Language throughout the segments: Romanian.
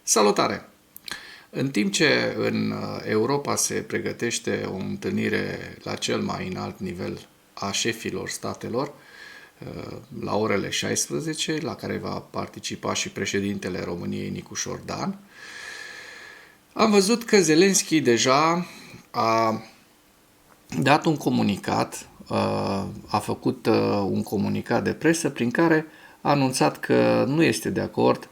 Salutare! În timp ce în Europa se pregătește o întâlnire la cel mai înalt nivel a șefilor statelor, la orele 16, la care va participa și președintele României, Nicușor Dan, am văzut că Zelenski deja a dat un comunicat, a făcut un comunicat de presă prin care a anunțat că nu este de acord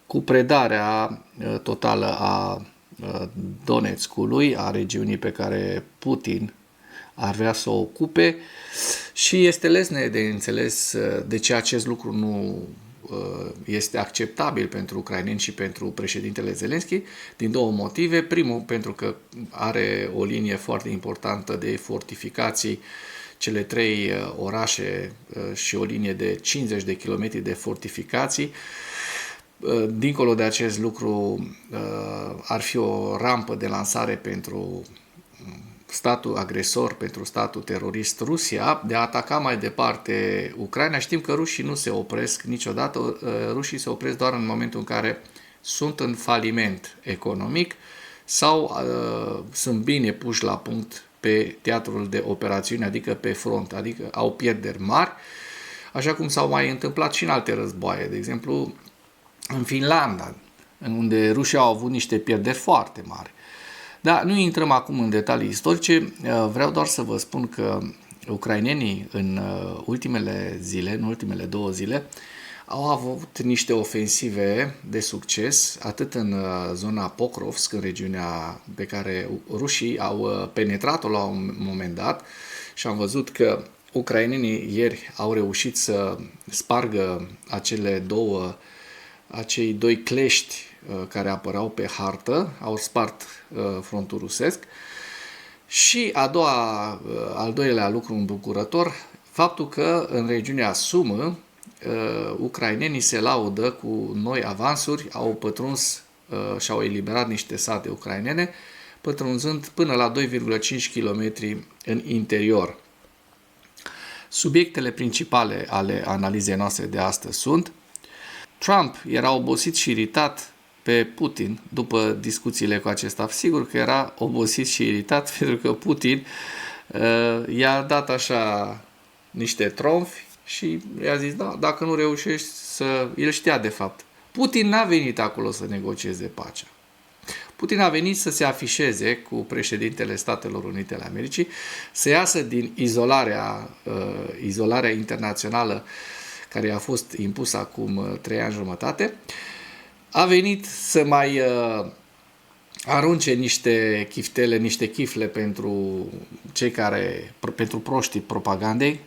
cu predarea totală a Donetskului, a regiunii pe care Putin ar vrea să o ocupe, și este lesne de înțeles de ce acest lucru nu este acceptabil pentru ucraineni și pentru președintele Zelenski, din două motive. Primul, pentru că are o linie foarte importantă de fortificații, cele trei orașe și o linie de 50 de kilometri de fortificații. Dincolo de acest lucru, ar fi o rampă de lansare pentru statul agresor, pentru statul terorist Rusia, de a ataca mai departe Ucraina. Știm că rușii nu se opresc niciodată, rușii se opresc doar în momentul în care sunt în faliment economic sau sunt bine puși la punct pe teatrul de operațiuni, adică pe front, adică au pierderi mari, așa cum s-au mai întâmplat și în alte războaie. De exemplu, în Finlanda, unde rușii au avut niște pierderi foarte mari. Dar nu intrăm acum în detalii istorice, vreau doar să vă spun că ucrainenii în ultimele zile, în ultimele 2 zile, au avut niște ofensive de succes, atât în zona Pokrovsk, în regiunea pe care rușii au penetrat-o la un moment dat, și am văzut că ucrainenii ieri au reușit să spargă acei doi clești care apăreau pe hartă, au spart frontul rusesc. Și al doilea lucru îmbucurător, faptul că în regiunea Sumă, ucrainenii se laudă cu noi avansuri, au pătruns și au eliberat niște sate ucrainene, pătrunzând până la 2,5 km în interior. Subiectele principale ale analizei noastre de astăzi sunt: Trump era obosit și iritat pe Putin după discuțiile cu acesta. Sigur că era obosit și iritat pentru că Putin i-a dat așa niște tromfi și i-a zis, da, dacă nu reușești să... El știa de fapt. Putin n-a venit acolo să negocieze pacea. Putin a venit să se afișeze cu președintele Statelor Unite ale Americii, să iasă din izolarea internațională care a fost impusă acum 3 ani jumătate. A venit să mai arunce niște chiftele, niște chifle pentru proștii propagandei,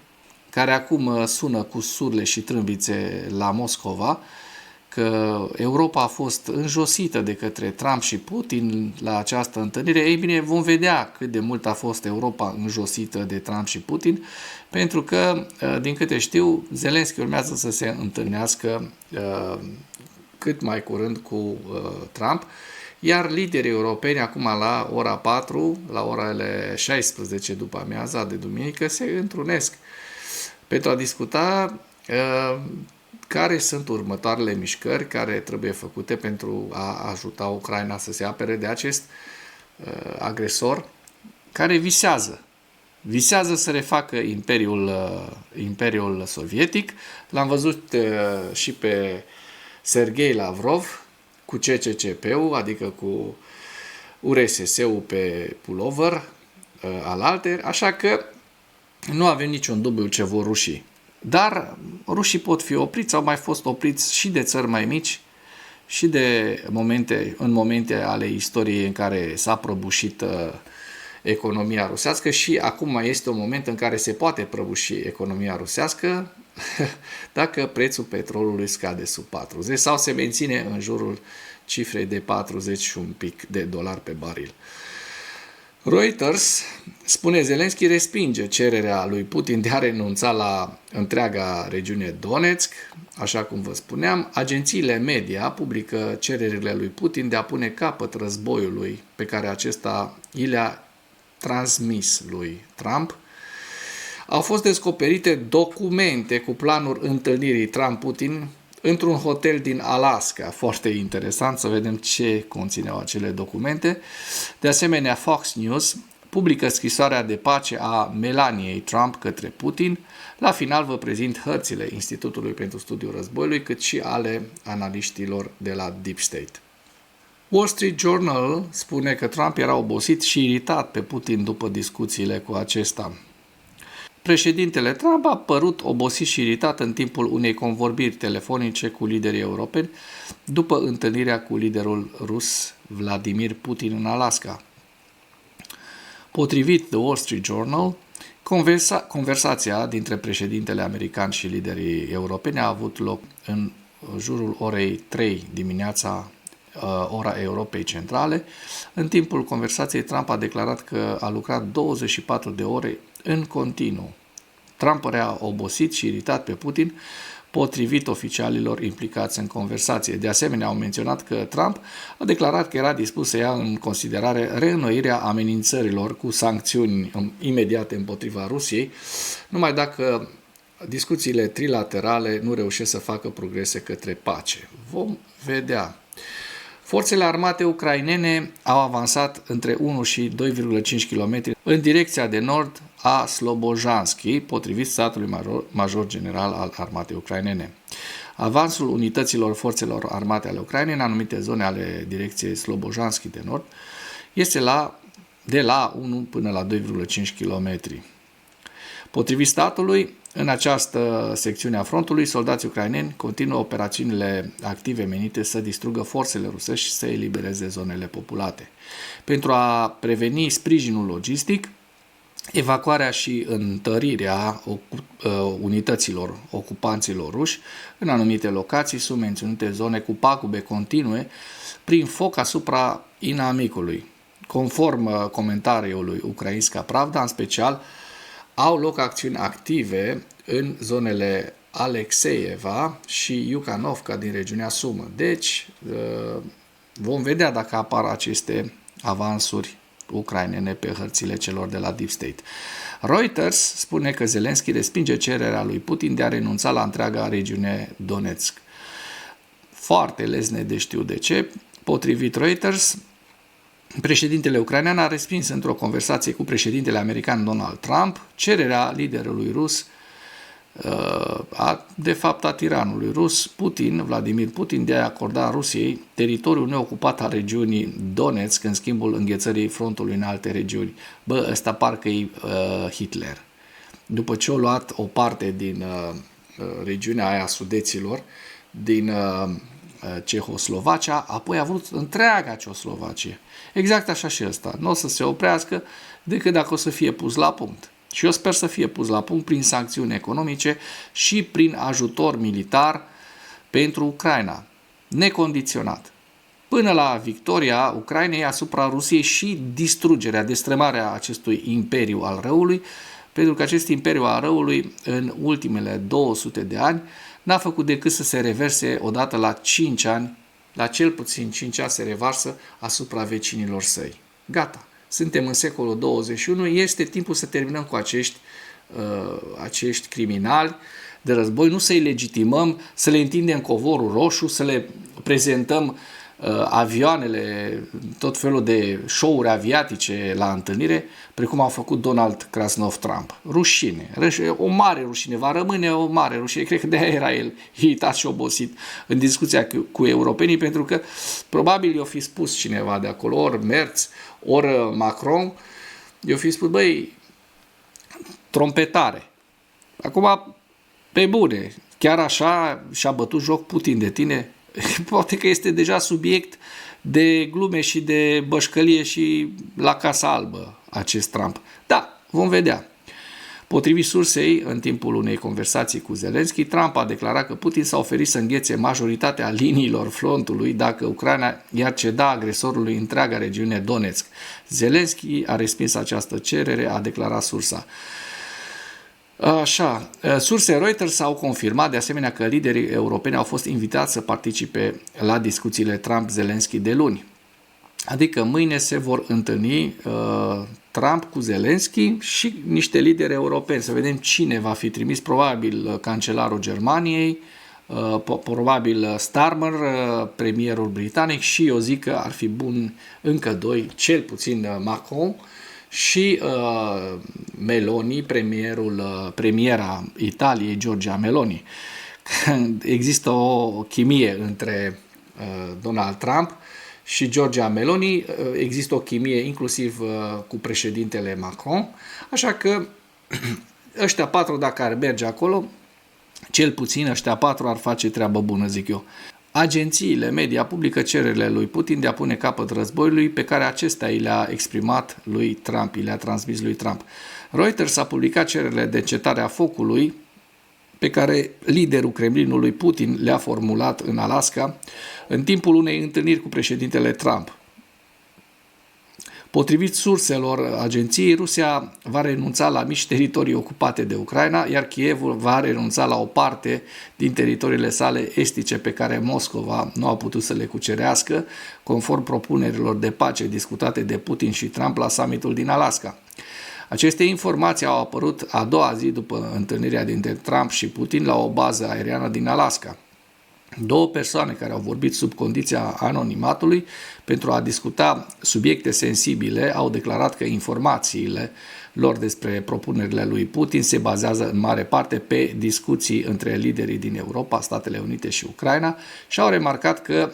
care acum sună cu surle și trâmbițe la Moscova, că Europa a fost înjosită de către Trump și Putin la această întâlnire. Ei bine, vom vedea cât de mult a fost Europa înjosită de Trump și Putin, pentru că, din câte știu, Zelenski urmează să se întâlnească cât mai curând cu Trump, iar liderii europeni acum la ora 4, la orele 16 după amiaza de duminică, se întrunesc pentru a discuta care sunt următoarele mișcări care trebuie făcute pentru a ajuta Ucraina să se apere de acest agresor care visează să refacă Imperiul Sovietic. L-am văzut și pe Sergei Lavrov cu CCCP-ul, adică cu URSS-ul pe pulover alaltăieri, așa că nu avem niciun dubiu ce vor rușii. Dar rușii pot fi opriți, au mai fost opriți și de țări mai mici și în momente ale istoriei în care s-a prăbușit economia rusească, și acum mai este un moment în care se poate prăbuși economia rusească dacă prețul petrolului scade sub 40 sau se menține în jurul cifrei de 40 și un pic de dolari pe baril. Reuters spune: Zelenski respinge cererea lui Putin de a renunța la întreaga regiune Donetsk. Așa cum vă spuneam, agențiile media publică cererile lui Putin de a pune capăt războiului pe care acesta i le-a transmis lui Trump. Au fost descoperite documente cu planuri întâlnirii Trump-Putin într-un hotel din Alaska. Foarte interesant să vedem ce conțineau acele documente. De asemenea, Fox News publică scrisoarea de pace a Melaniei Trump către Putin. La final vă prezint hărțile Institutului pentru Studiul Războiului, cât și ale analiștilor de la Deep State. Wall Street Journal spune că Trump era obosit și iritat pe Putin după discuțiile cu acesta. Președintele Trump a părut obosit și iritat în timpul unei convorbiri telefonice cu liderii europeni după întâlnirea cu liderul rus Vladimir Putin în Alaska. Potrivit The Wall Street Journal, conversația dintre președintele american și liderii europeni a avut loc în jurul orei 3 dimineața, ora Europei Centrale. În timpul conversației, Trump a declarat că a lucrat 24 de ore în continuu. Trump părea obosit și iritat pe Putin, potrivit oficialilor implicați în conversație. De asemenea, au menționat că Trump a declarat că era dispus să ia în considerare reînnoirea amenințărilor cu sancțiuni imediate împotriva Rusiei, numai dacă discuțiile trilaterale nu reușesc să facă progrese către pace. Vom vedea. Forțele armate ucrainene au avansat între 1 și 2,5 km în direcția de nord a Slobojanski, potrivit statului major general al armatei ucrainene. Avansul unităților forțelor armate ale Ucrainei în anumite zone ale direcției Slobojanski de nord este de la 1 până la 2,5 km. Potrivit statului, în această secțiune a frontului, soldații ucraineni continuă operațiunile active menite să distrugă forțele rusești și să elibereze zonele populate. Pentru a preveni sprijinul logistic, evacuarea și întărirea unităților ocupanților ruși în anumite locații sunt menționate zone cu pagube continue prin foc asupra inamicului. Conform comentariului Ukrainska Pravda, în special, au loc acțiuni active în zonele Alexeieva și Iukanovka din regiunea Sumă. Deci, vom vedea dacă apar aceste avansuri ucrainene pe hărțile celor de la Deep State. Reuters spune că Zelensky respinge cererea lui Putin de a renunța la întreaga regiune Donetsk. Foarte lezne de știu de ce. Potrivit Reuters, președintele ucrainean a respins într-o conversație cu președintele american Donald Trump cererea liderului rus, de fapt a tiranului rus, Vladimir Putin, de a acorda Rusiei teritoriul neocupat al regiunii Donetsk în schimbul înghețării frontului în alte regiuni. Ăsta parcă e Hitler. După ce a luat o parte din regiunea aia Sudeților, din Cehoslovacia, apoi a vrut întreaga Cehoslovacie. Exact așa și ăsta. Nu o să se oprească decât dacă o să fie pus la punct. Și eu sper să fie pus la punct prin sancțiuni economice și prin ajutor militar pentru Ucraina, necondiționat, până la victoria Ucrainei asupra Rusiei și distrugerea, destrămarea acestui imperiu al răului, pentru că acest imperiu al răului în ultimele 200 de ani n-a făcut decât să se reverse odată la 5 ani, la cel puțin 5 ani se revarsă asupra vecinilor săi. Gata, suntem în secolul 21, este timpul să terminăm cu acești criminali de război, nu să-i legitimăm, să le întindem covorul roșu, să le prezentăm avioanele, tot felul de show-uri aviatice la întâlnire, precum a făcut Donald Krasnov Trump. Rușine, o mare rușine, va rămâne o mare rușine. Cred că de-aia era el iritat și obosit în discuția cu europenii, pentru că probabil i-o fi spus cineva de acolo, ori Merz, ori Macron, i-o fi spus, băi, trompetare. Acum, pe bune, chiar așa și-a bătut joc Putin de tine? Poate că este deja subiect de glume și de bășcălie și la Casa Albă acest Trump. Da, vom vedea. Potrivit sursei, în timpul unei conversații cu Zelensky, Trump a declarat că Putin s-a oferit să înghețe majoritatea liniilor frontului dacă Ucraina i-ar ceda agresorului întreaga regiune Donetsk. Zelensky a respins această cerere, a declarat sursa. Așa, surse Reuters au confirmat de asemenea că liderii europeni au fost invitați să participe la discuțiile Trump-Zelensky de luni. Adică mâine se vor întâlni Trump cu Zelensky și niște lideri europeni. Să vedem cine va fi trimis, probabil cancelarul Germaniei, probabil Starmer, premierul britanic, și eu zic că ar fi bun încă doi, cel puțin Macron și Meloni, premiera Italiei, Giorgia Meloni. Există o chimie între Donald Trump și Giorgia Meloni, există o chimie inclusiv cu președintele Macron, așa că ăștia patru, dacă ar merge acolo, cel puțin ăștia patru ar face treabă bună, zic eu. Agențiile media publică cererile lui Putin de a pune capăt războiului pe care acesta i le-a exprimat lui Trump, i le-a transmis lui Trump. Reuters a publicat cererile de încetare a focului pe care liderul Kremlinului Putin le-a formulat în Alaska în timpul unei întâlniri cu președintele Trump. Potrivit surselor agenției, Rusia va renunța la mici teritorii ocupate de Ucraina, iar Kievul va renunța la o parte din teritoriile sale estice pe care Moscova nu a putut să le cucerească, conform propunerilor de pace discutate de Putin și Trump la summitul din Alaska. Aceste informații au apărut a doua zi după întâlnirea dintre Trump și Putin la o bază aeriană din Alaska. Două persoane care au vorbit sub condiția anonimatului pentru a discuta subiecte sensibile au declarat că informațiile lor despre propunerile lui Putin se bazează în mare parte pe discuții între liderii din Europa, Statele Unite și Ucraina și au remarcat că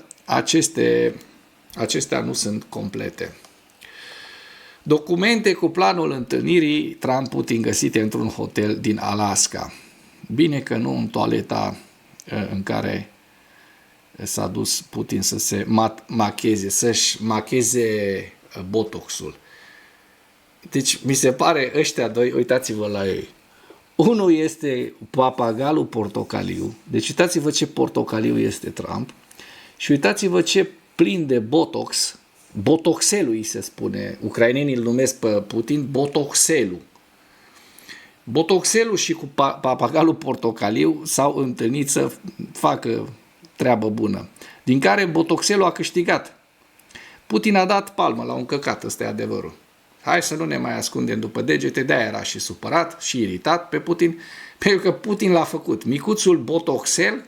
acestea nu sunt complete. Documente cu planul întâlnirii Trump-Putin găsite într-un hotel din Alaska. Bine că nu în toaleta în care s-a dus Putin să se macheze, să-și macheze botoxul. Deci mi se pare ăștia doi, uitați-vă la ei. Unul este papagalul portocaliu. Deci uitați-vă ce portocaliu este Trump și uitați-vă ce plin de botox, botoxelul îi se spune. Ucrainenii îl numesc pe Putin botoxelul. Botoxelul și cu papagalul portocaliu s-au întâlnit să facă treabă bună, din care botoxelul a câștigat. Putin a dat palmă la un căcat, ăsta e adevărul. Hai să nu ne mai ascundem după degete, de-aia era și supărat și iritat pe Putin, pentru că Putin l-a făcut. Micuțul botoxel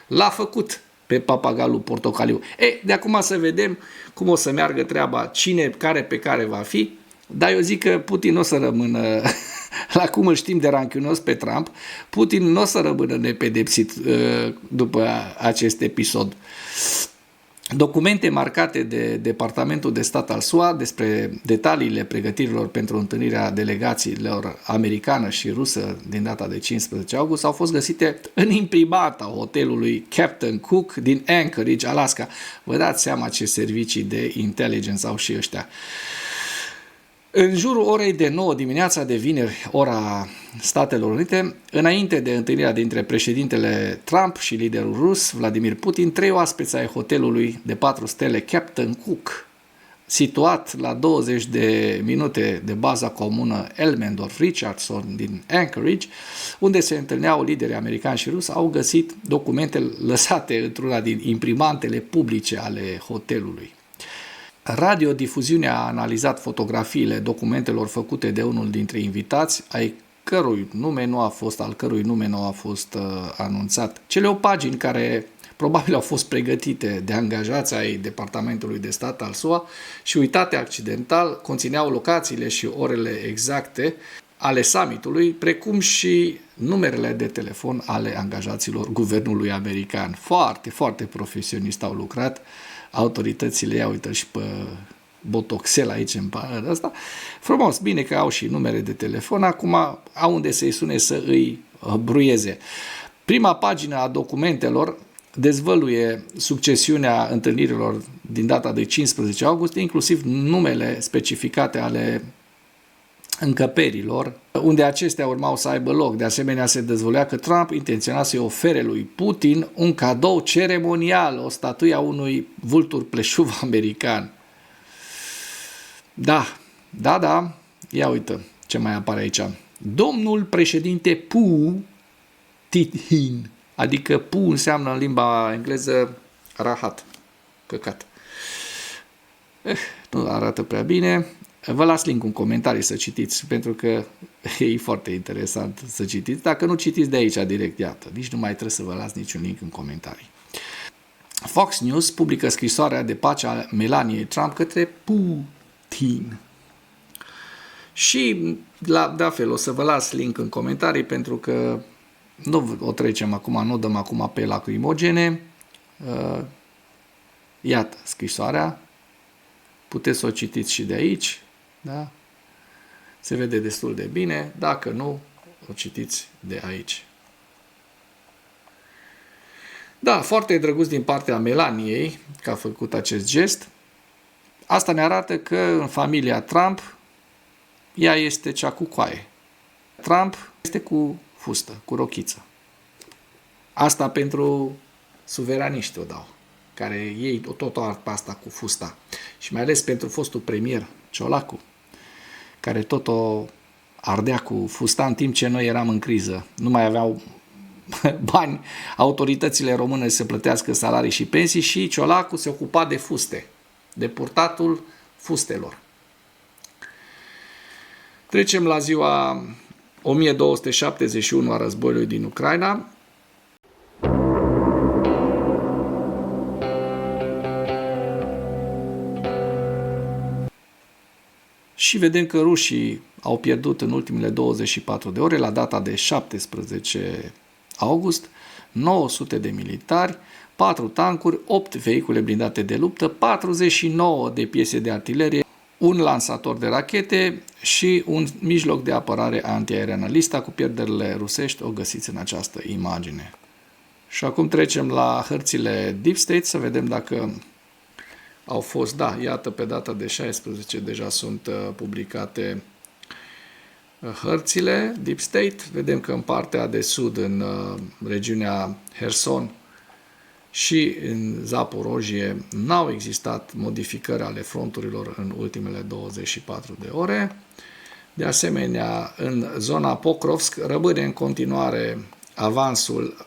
l-a făcut pe papagalul portocaliu. De acum să vedem cum o să meargă treaba, cine, care pe care va fi, dar eu zic că Putin nu o să rămână, la cum îl știm de ranchiunos pe Trump, Putin nu o să rămână nepedepsit după acest episod. Documente marcate de Departamentul de Stat al SUA despre detaliile pregătirilor pentru întâlnirea delegațiilor americană și rusă din data de 15 august au fost găsite în imprimata hotelului Captain Cook din Anchorage, Alaska. Vă dați seama ce servicii de intelligence au și ăștia. În jurul orei de 9 dimineața de vineri, ora Statelor Unite, înainte de întâlnirea dintre președintele Trump și liderul rus, Vladimir Putin, 3 oaspeți ai hotelului de 4 stele Captain Cook, situat la 20 de minute de baza comună Elmendorf-Richardson din Anchorage, unde se întâlneau liderii americani și rusi, au găsit documente lăsate într-una din imprimantele publice ale hotelului. Radiodifuziunea a analizat fotografiile documentelor făcute de unul dintre invitați, al cărui nume nu a fost anunțat. Cele 8 pagini care probabil au fost pregătite de angajați ai Departamentului de Stat al SUA și uitate accidental, conțineau locațiile și orele exacte ale summitului, precum și numerele de telefon ale angajaților guvernului american. Foarte, foarte profesionist au lucrat. Autoritățile, ia uită și pe botoxel aici în panel ăsta. Frumos, bine că au și numere de telefon, acum au unde să-i sune să îi bruieze. Prima pagină a documentelor dezvăluie succesiunea întâlnirilor din data de 15 august, inclusiv numele specificate ale încăperilor, unde acestea urmau să aibă loc. De asemenea, se dezvăluia că Trump intenționa să-i ofere lui Putin un cadou ceremonial, o statuie a unui vultur pleșuv american. Da, ia uite ce mai apare aici. Domnul președinte Putin, adică Pu înseamnă în limba engleză rahat, căcat. Nu arată prea bine. Vă las link în comentarii să citiți, pentru că e foarte interesant să citiți. Dacă nu citiți de aici direct, iată, nici nu mai trebuie să vă las niciun link în comentarii. Fox News publică scrisoarea de pace a Melaniei Trump către Putin. Și, de fel, o să vă las link în comentarii, pentru că nu o trecem acum, nu dăm acum pe lacrimogene. Iată scrisoarea. Puteți să o citiți și de aici. Da? Se vede destul de bine. Dacă nu, o citiți de aici. Da, foarte drăguț din partea Melaniei că a făcut acest gest. Asta ne arată că în familia Trump ea este cea cu coaie. Trump este cu fustă, cu rochiță. Asta pentru suveraniști o dau, care ei tot au pe asta cu fusta. Și mai ales pentru fostul premier Ciolacu, care tot o ardea cu fusta în timp ce noi eram în criză. Nu mai aveau bani autoritățile române să plătească salarii și pensii și Ciolacu se ocupa de fuste, de purtatul fustelor. Trecem la ziua 1271 a războiului din Ucraina. Și vedem că rușii au pierdut în ultimele 24 de ore, la data de 17 august, 900 de militari, 4 tancuri, 8 vehicule blindate de luptă, 49 de piese de artilerie, un lansator de rachete și un mijloc de apărare antiaeriană. Lista cu pierderile rusești o găsiți în această imagine. Și acum trecem la hărțile Deep State să vedem dacă au fost, da, iată pe data de 16 deja sunt publicate hărțile Deep State. Vedem că în partea de sud, în regiunea Herson și în Zaporojie, n-au existat modificări ale fronturilor în ultimele 24 de ore. De asemenea, în zona Pokrovsk rămâne în continuare avansul,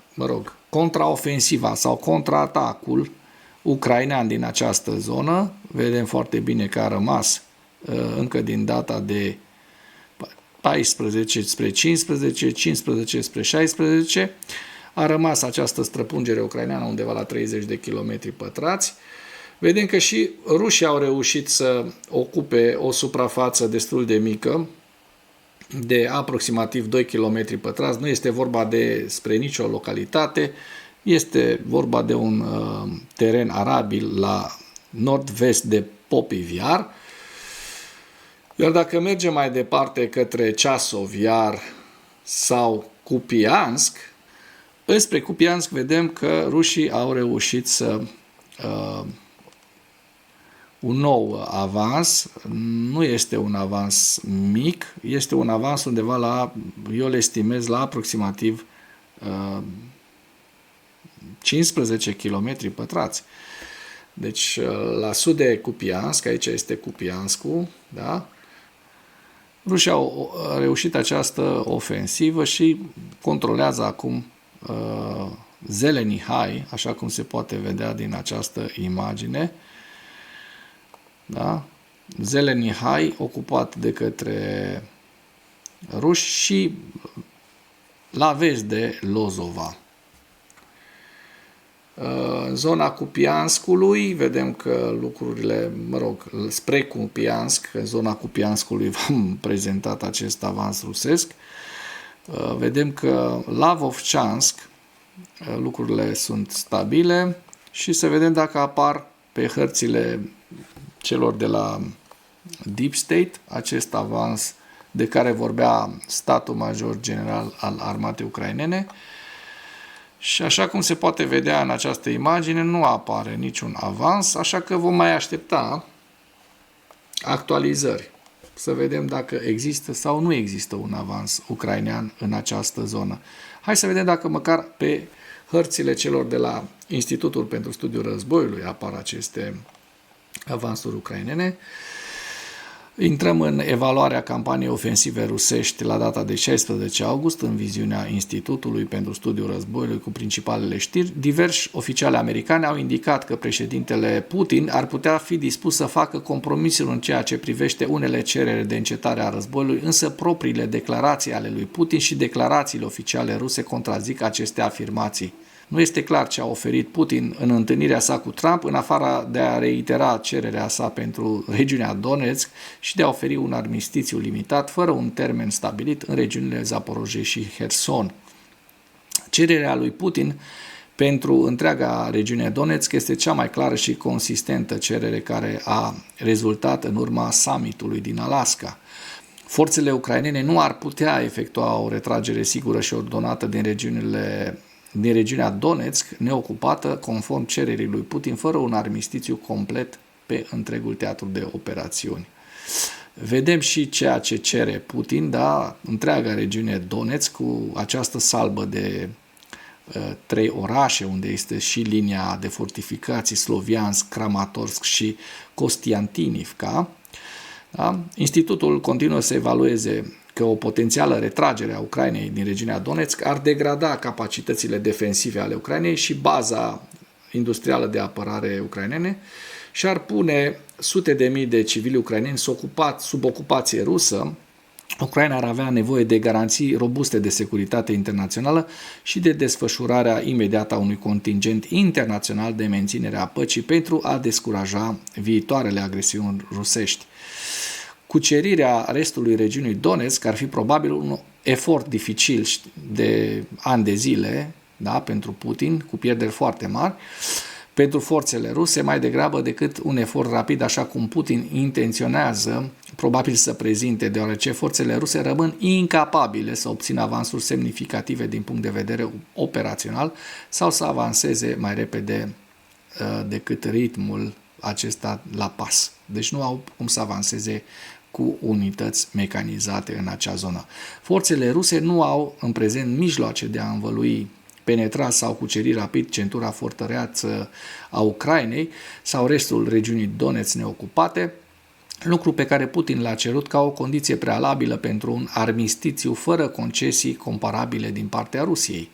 contraofensiva sau contraatacul ucrainean din această zonă. Vedem foarte bine că a rămas încă din data de 14 spre 15, 15 spre 16, a rămas această străpungere ucraineană undeva la 30 de kilometri pătrați. Vedem că și rușii au reușit să ocupe o suprafață destul de mică, de aproximativ 2 km pătrați. Nu este vorba despre nicio localitate, este vorba de un teren arabil la nord-vest de Popiv Iar. Iar dacă mergem mai departe către Ceasov Iar sau Kupiansk, înspre Kupiansk vedem că rușii au reușit să un nou avans. Nu este un avans mic, este un avans undeva la, eu le estimez, la aproximativ 15 km pătrați. Deci, la sud de Kupiansk, aici este Kupianskul, da? Rușii au reușit această ofensivă și controlează acum Zelenihai, așa cum se poate vedea din această imagine. Da? Zelenihai ocupat de către ruși și la vest de Lozova. În zona Kupianskului vedem că lucrurile, spre Kupiansk, în zona Kupianskului v-am prezentat acest avans rusesc. Vedem că la Vovchansk lucrurile sunt stabile și să vedem dacă apar pe hărțile celor de la Deep State acest avans de care vorbea statul major general al armatei ucrainene. Și așa cum se poate vedea în această imagine, nu apare niciun avans, așa că vom mai aștepta actualizări. Să vedem dacă există sau nu există un avans ucrainean în această zonă. Hai să vedem dacă măcar pe hărțile celor de la Institutul pentru Studiul Războiului apar aceste avansuri ucrainene. Intrăm în evaluarea campaniei ofensive rusești la data de 16 august, în viziunea Institutului pentru Studiul Războiului cu principalele știri. Diversi oficiali americani au indicat că președintele Putin ar putea fi dispus să facă compromisuri în ceea ce privește unele cereri de încetare a războiului, însă propriile declarații ale lui Putin și declarațiile oficiale ruse contrazic aceste afirmații. Nu este clar ce a oferit Putin în întâlnirea sa cu Trump, în afara de a reitera cererea sa pentru regiunea Donetsk și de a oferi un armistițiu limitat, fără un termen stabilit, în regiunile Zaporozhye și Herson. Cererea lui Putin pentru întreaga regiune Donetsk este cea mai clară și consistentă cerere care a rezultat în urma summitului din Alaska. Forțele ucrainene nu ar putea efectua o retragere sigură și ordonată din regiunea Donetsk, neocupată, conform cererii lui Putin, fără un armistițiu complet pe întregul teatru de operațiuni. Vedem și ceea ce cere Putin, da, întreaga regiune Donetsk, cu această salbă de 3 orașe, unde este și linia de fortificații Sloviansk, Kramatorsk și Kostiantinivka. Da? Institutul continuă să evalueze că o potențială retragere a Ucrainei din regiunea Donetsk ar degrada capacitățile defensive ale Ucrainei și baza industrială de apărare ucrainene și ar pune sute de mii de civili ucraineni sub ocupație rusă. Ucraina ar avea nevoie de garanții robuste de securitate internațională și de desfășurarea imediată a unui contingent internațional de menținere a păcii pentru a descuraja viitoarele agresiuni rusești. Cucerirea restului regiunii Donetsk ar fi probabil un efort dificil de ani de zile, da, pentru Putin, cu pierderi foarte mari, pentru forțele ruse, mai degrabă decât un efort rapid, așa cum Putin intenționează probabil să prezinte, deoarece forțele ruse rămân incapabile să obțină avansuri semnificative din punct de vedere operațional sau să avanseze mai repede decât ritmul acesta la pas. Deci nu au cum să avanseze cu unități mecanizate în acea zonă. Forțele ruse nu au în prezent mijloace de a învălui, penetra sau cuceri rapid centura fortăreață a Ucrainei sau restul regiunii Donetsk neocupate, lucru pe care Putin l-a cerut ca o condiție prealabilă pentru un armistițiu fără concesii comparabile din partea Rusiei.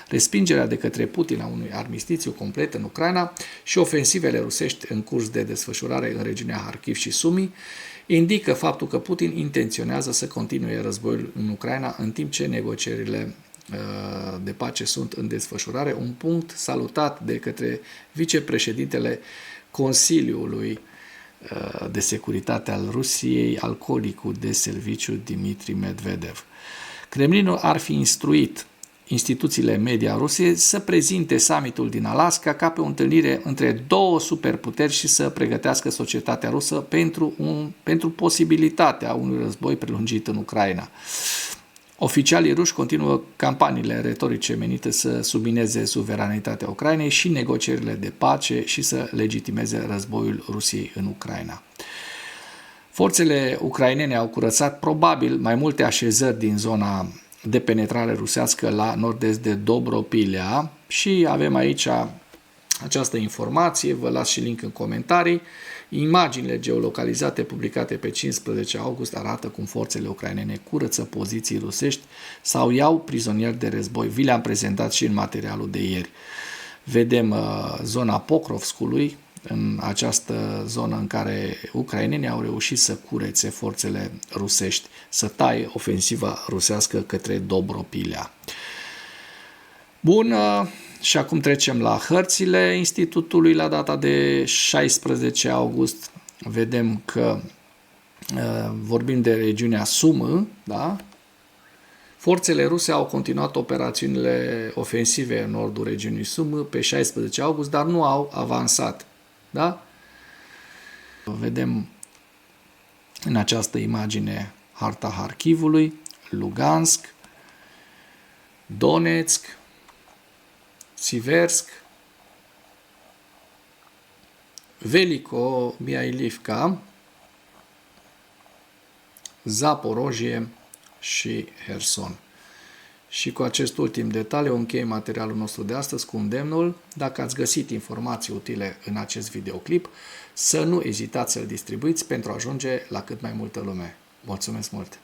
Respingerea de către Putin a unui armistițiu complet în Ucraina și ofensivele rusești în curs de desfășurare în regiunea Harkiv și Sumi indică faptul că Putin intenționează să continue războiul în Ucraina în timp ce negocierile de pace sunt în desfășurare, un punct salutat de către vicepreședintele Consiliului de Securitate al Rusiei, alcoolicul de serviciu Dmitri Medvedev. Kremlinul ar fi instruit instituțiile media ruse să prezinte summitul din Alaska ca pe o întâlnire între două superputeri și să pregătească societatea rusă pentru posibilitatea unui război prelungit în Ucraina. Oficialii ruși continuă campaniile retorice menite să submineze suveranitatea Ucrainei și negocierile de pace și să legitimeze războiul Rusiei în Ucraina. Forțele ucrainene au curățat probabil mai multe așezări din zona de penetrare rusească la nord-est de Dobropilea și avem aici această informație, vă las și link în comentarii. Imaginile geolocalizate publicate pe 15 august arată cum forțele ucrainene curăță poziții rusești sau iau prizonieri de război. Vi le-am prezentat și în materialul de ieri. Vedem zona Pokrovskului, în această zonă în care ucrainenii au reușit să curețe forțele rusești, să taie ofensiva rusească către Dobropilea. Bun, și acum trecem la hărțile Institutului la data de 16 august. Vedem că vorbim de regiunea Sumă, da? Forțele ruse au continuat operațiunile ofensive în nordul regiunii Sumă pe 16 august, dar nu au avansat. Da? Vedem în această imagine harta Harkivului, Lugansk, Donetsk, Siversk, Veliko-Mihailivka, Zaporozhye și Herson. Și cu acest ultim detaliu închei materialul nostru de astăzi cu îndemnul, dacă ați găsit informații utile în acest videoclip, să nu ezitați să-l distribuiți pentru a ajunge la cât mai multă lume. Mulțumesc mult!